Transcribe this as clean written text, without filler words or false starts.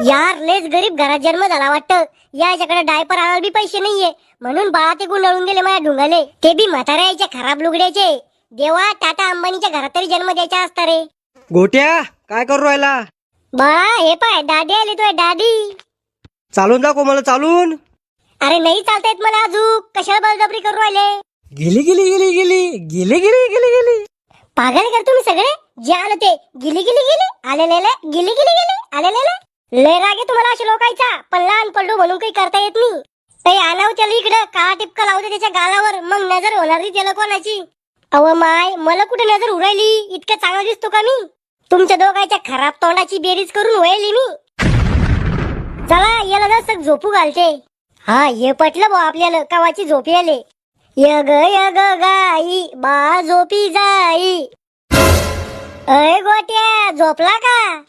यार लेच गरीब घरात जन्म झाला वाटतं. याच्याकडे डायपर आणायला बी पैसे नाहीये, म्हणून बाळा ते गुंडाळून गेले माझ्या ढुंगाले, ते बी म्हाताऱ्याच्या खराब लुगड्याचे. देवा, टाटा अंबानीच्या घरात तरी जन्म द्यायचा असता रे. गोट्या काय करू राहिला? बाळा हे पाय, दादी आली तुझ्या दादी. चालून दाखव मला चालून. अरे नाही चालता येत मला अजून, कशाला बळजबरी करू राहिले? गेली गेली गेली गेली गेली गेली गेली गेली. पागल कर तुम्ही सगळे. जे आलं ते गिली गिली गेले आलेले, गिली गिली गेले आलेले. लय राग आहे तुम्हाला अशा लोकांचा, पण लहान पडलो म्हणून काही करता येत नाही. काही आणाव त्याला इकडं, काळा टिपका लावते त्याच्या गालावर, मग नजर होणार नाही त्याला कोणाची. अव माय, मला कुठे नजर उडायली? इतकं चांगला दिसतो का मी? तुमच्या दोघांच्या खराब तोंडाची बेरीज करून व्हायली मी. चला याला जसं झोपू घालते. हा ये पटलं भाऊ आपल्याला, कवाची झोपी आले. यग यग गाई बा झोपी जाई. अय गोट्या झोपला का?